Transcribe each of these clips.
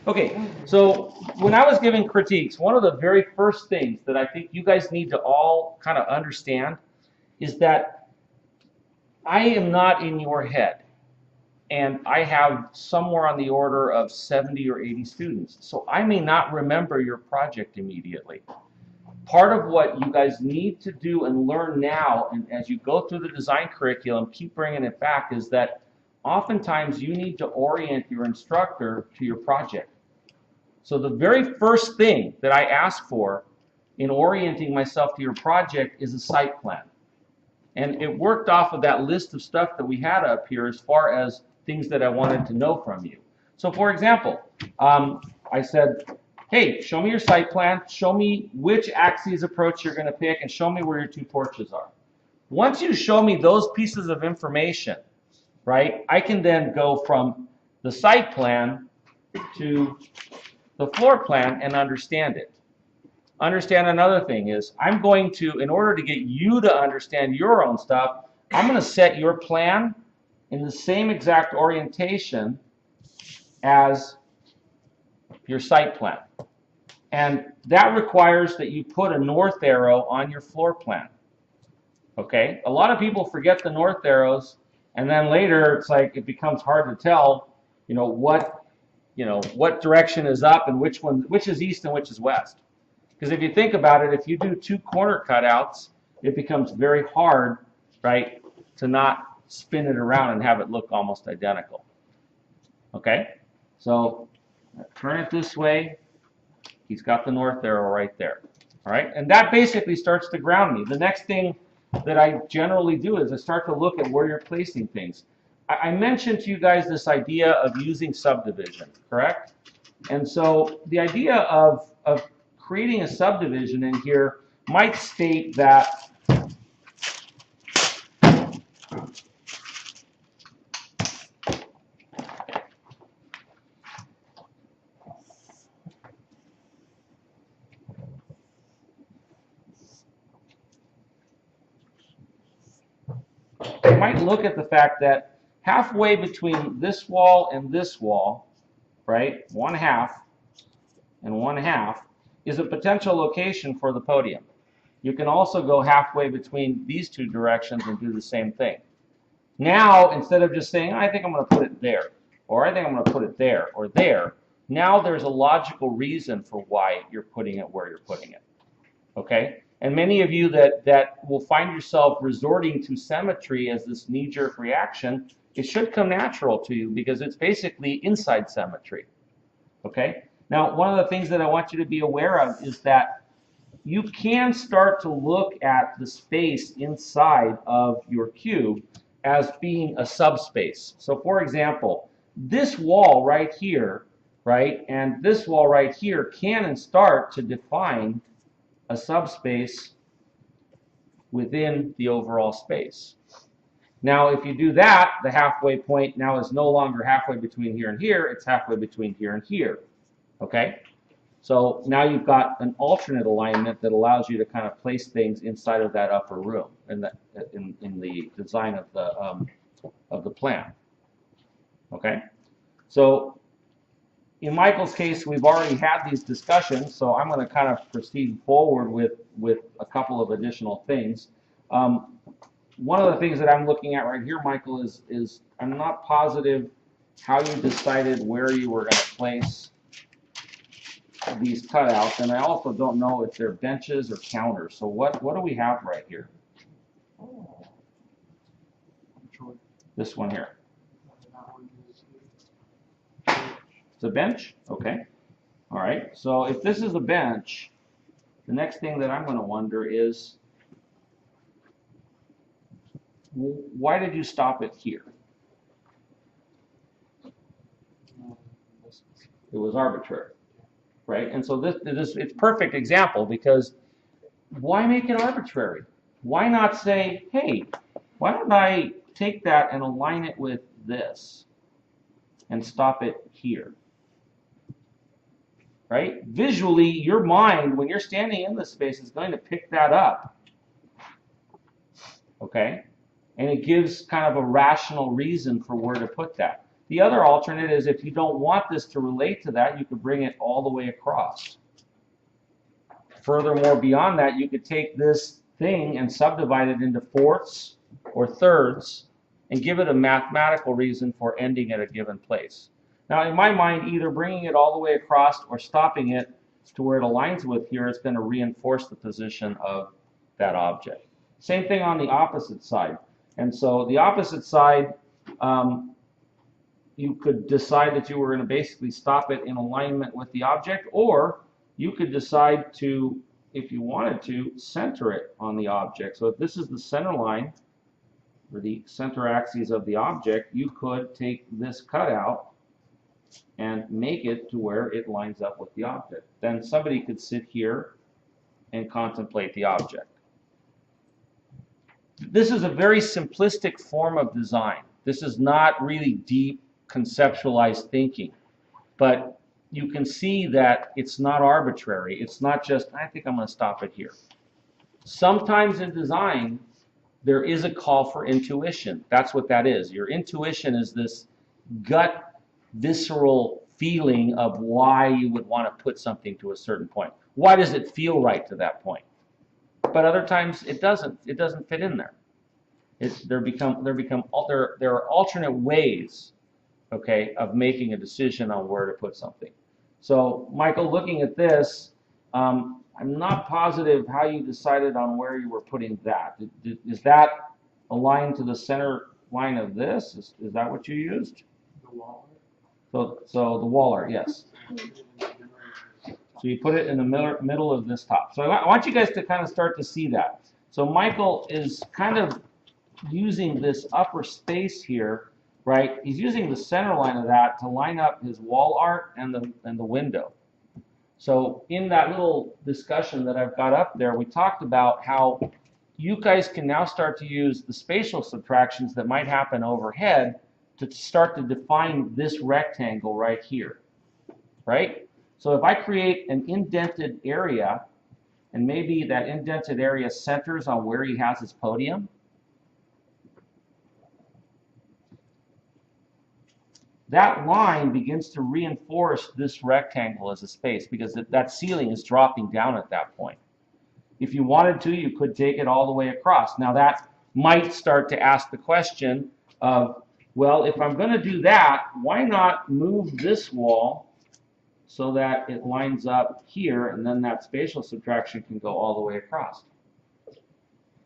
Okay, so when I was giving critiques, one of the very first things that I think you guys need to all kind of understand is that I am not in your head. And I have somewhere on the order of 70 or 80 students. So I may not remember your project immediately. Part of what you guys need to do and learn now, and as you go through the design curriculum, keep bringing it back, is that oftentimes you need to orient your instructor to your project. So the very first thing that I ask for in orienting myself to your project is a site plan. And it worked off of that list of stuff that we had up here as far as things that I wanted to know from you. So for example, I said, hey, show me your site plan, show me which axis approach you're going to pick, and show me where your two porches are. Once you show me those pieces of information, right, I can then go from the site plan to the floor plan and understand it. Understand another thing is, I'm going to, in order to get you to understand your own stuff, I'm going to set your plan in the same exact orientation as your site plan. And that requires that you put a north arrow on your floor plan. Okay? A lot of people forget the north arrows, and then later it's like it becomes hard to tell, what direction is up and which is east and which is west. Because if you think about it, if you do two corner cutouts, it becomes very hard, right, to not spin it around and have it look almost identical. Okay? So turn it this way. He's got the north arrow right there. All right? And that basically starts to ground me. The next thing that I generally do is I start to look at where you're placing things. I mentioned to you guys this idea of using subdivision, correct? And so the idea of creating a subdivision in here might state that you might look at the fact that halfway between this wall and this wall, right, 1/2 and 1/2, is a potential location for the podium. You can also go halfway between these two directions and do the same thing. Now, instead of just saying, I think I'm going to put it there, or I think I'm going to put it there, or there, now there's a logical reason for why you're putting it where you're putting it. Okay? And many of you that will find yourself resorting to symmetry as this knee-jerk reaction, it should come natural to you because it's basically inside symmetry. Okay? Now, one of the things that I want you to be aware of is that you can start to look at the space inside of your cube as being a subspace. So, for example, this wall right here, right, and this wall right here can start to define a subspace within the overall space. Now, if you do that, the halfway point now is no longer halfway between here and here, it's halfway between here and here. Okay? So now you've got an alternate alignment that allows you to kind of place things inside of that upper room in the design of the plan. Okay? So in Michael's case, we've already had these discussions, so I'm going to kind of proceed forward with a couple of additional things. One of the things that I'm looking at right here, Michael, is I'm not positive how you decided where you were going to place these cutouts, and I also don't know if they're benches or counters. So what do we have right here? This one here. It's a bench? Okay. All right. So if this is a bench, the next thing that I'm going to wonder is, why did you stop it here? It was arbitrary, right? And so this it's perfect example, because why make it arbitrary? Why not say, hey, why don't I take that and align it with this and stop it here? Right? Visually, your mind, when you're standing in this space, is going to pick that up. Okay? And it gives kind of a rational reason for where to put that. The other alternate is if you don't want this to relate to that, you could bring it all the way across. Furthermore, beyond that, you could take this thing and subdivide it into fourths or thirds and give it a mathematical reason for ending at a given place. Now, in my mind, either bringing it all the way across or stopping it to where it aligns with here is going to reinforce the position of that object. Same thing on the opposite side. And so the opposite side, you could decide that you were going to basically stop it in alignment with the object, or you could decide to, if you wanted to, center it on the object. So if this is the center line, or the center axis of the object, you could take this cutout and make it to where it lines up with the object. Then somebody could sit here and contemplate the object. This is a very simplistic form of design. This is not really deep conceptualized thinking, but you can see that it's not arbitrary. It's not just, I think I'm going to stop it here. Sometimes in design, there is a call for intuition. That's what that is. Your intuition is this gut, visceral feeling of why you would want to put something to a certain point. Why does it feel right to that point? But other times it doesn't. It doesn't fit in there. There are alternate ways, okay, of making a decision on where to put something. So, Michael, looking at this, I'm not positive how you decided on where you were putting that. Is that aligned to the center line of this? Is that what you used? The wall. So the wall art, yes. So you put it in the middle of this top. So I want you guys to kind of start to see that. So Michael is kind of using this upper space here, right? He's using the center line of that to line up his wall art and the window. So in that little discussion that I've got up there, we talked about how you guys can now start to use the spatial subtractions that might happen overhead to start to define this rectangle right here, right? So if I create an indented area, and maybe that indented area centers on where he has his podium, that line begins to reinforce this rectangle as a space because that ceiling is dropping down at that point. If you wanted to, you could take it all the way across. Now that might start to ask the question of, well, if I'm going to do that, why not move this wall so that it lines up here, and then that spatial subtraction can go all the way across?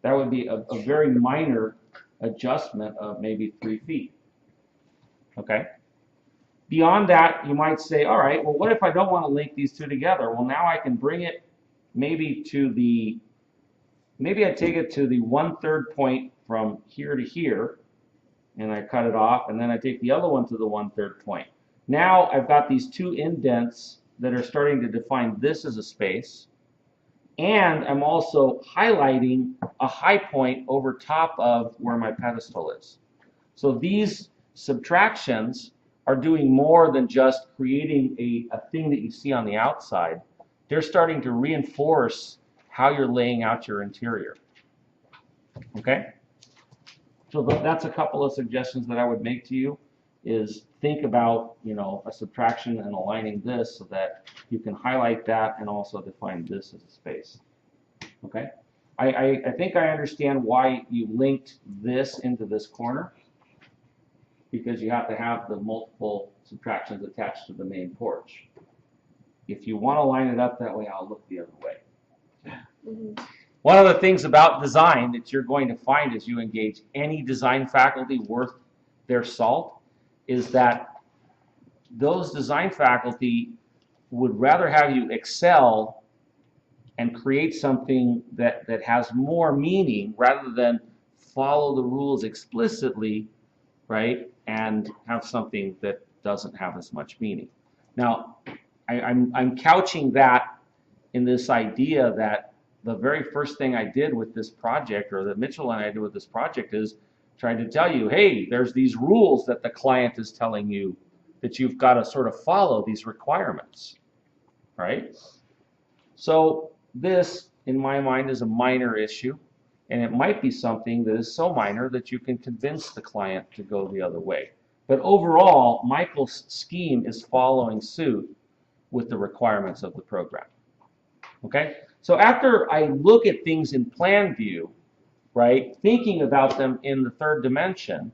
That would be a very minor adjustment of maybe 3 feet. Okay? Beyond that, you might say, all right, well, what if I don't want to link these two together? Well, now I can bring it maybe I take it to the 1/3 point from here to here, and I cut it off, and then I take the other one to the 1/3 point. Now I've got these two indents that are starting to define this as a space, and I'm also highlighting a high point over top of where my pedestal is. So these subtractions are doing more than just creating a thing that you see on the outside. They're starting to reinforce how you're laying out your interior. Okay? So that's a couple of suggestions that I would make to you, is think about, you know, a subtraction and aligning this so that you can highlight that and also define this as a space. Okay? I think I understand why you linked this into this corner, because you have to have the multiple subtractions attached to the main porch. If you want to line it up that way, I'll look the other way. Mm-hmm. One of the things about design that you're going to find as you engage any design faculty worth their salt is that those design faculty would rather have you excel and create something that has more meaning rather than follow the rules explicitly, right, and have something that doesn't have as much meaning. Now, I'm couching that in this idea that the very first thing I did with this project, or that Mitchell and I did with this project, is trying to tell you, hey, there's these rules that the client is telling you that you've got to sort of follow these requirements, right? So this, in my mind, is a minor issue, and it might be something that is so minor that you can convince the client to go the other way. But overall, Michael's scheme is following suit with the requirements of the program. Okay? So after I look at things in plan view, right, thinking about them in the third dimension,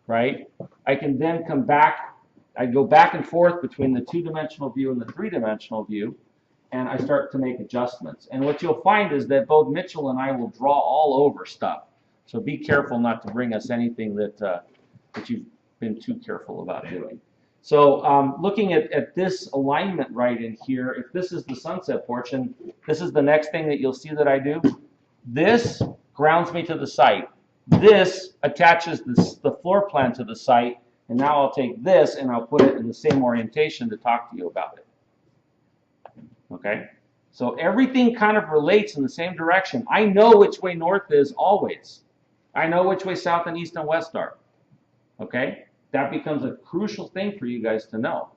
right, I can then come back, I go back and forth between the two-dimensional view and the three-dimensional view, and I start to make adjustments. And what you'll find is that both Mitchell and I will draw all over stuff. So be careful not to bring us anything that, that you've been too careful about doing. So looking at this alignment right in here, if this is the sunset portion, this is the next thing that you'll see that I do. This grounds me to the site. This attaches the floor plan to the site, and now I'll take this and I'll put it in the same orientation to talk to you about it. Okay? So everything kind of relates in the same direction. I know which way north is always. I know which way south and east and west are. Okay? That becomes a crucial thing for you guys to know.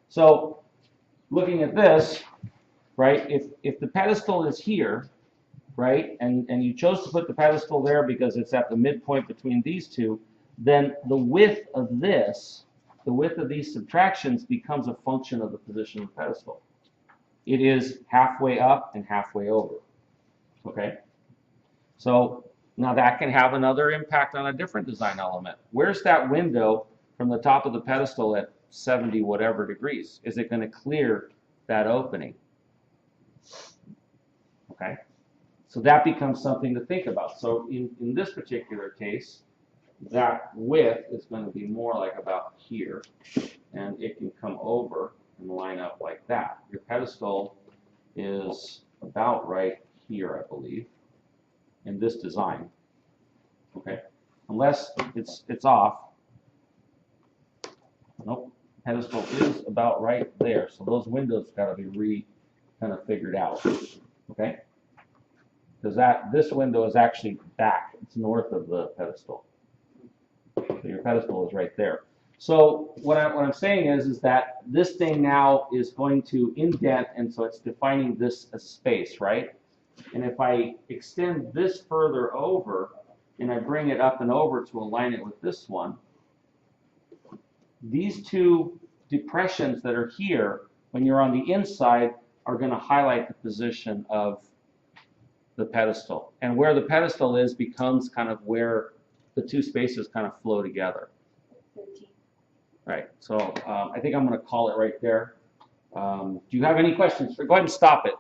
So looking at this, right, if the pedestal is here, right, and you chose to put the pedestal there because it's at the midpoint between these two, then the width of this, the width of these subtractions becomes a function of the position of the pedestal. It is halfway up and halfway over. Okay? So now that can have another impact on a different design element. Where's that window from the top of the pedestal at 70 whatever degrees? Is it going to clear that opening? Okay? So that becomes something to think about. So in this particular case, that width is going to be more like about here, and it can come over and line up like that. Your pedestal is about right here, I believe, in this design. Okay? Unless it's off. Nope. Pedestal is about right there. So those windows got to be kind of figured out. Okay? Because this window is actually back. It's north of the pedestal. So your pedestal is right there. So what I'm saying is that this thing now is going to indent, and so it's defining this as space, right? And if I extend this further over, and I bring it up and over to align it with this one, these two depressions that are here, when you're on the inside, are going to highlight the position of the pedestal. And where the pedestal is becomes kind of where the two spaces kind of flow together. 13. Right, so I think I'm going to call it right there. Do you have any questions? Go ahead and stop it.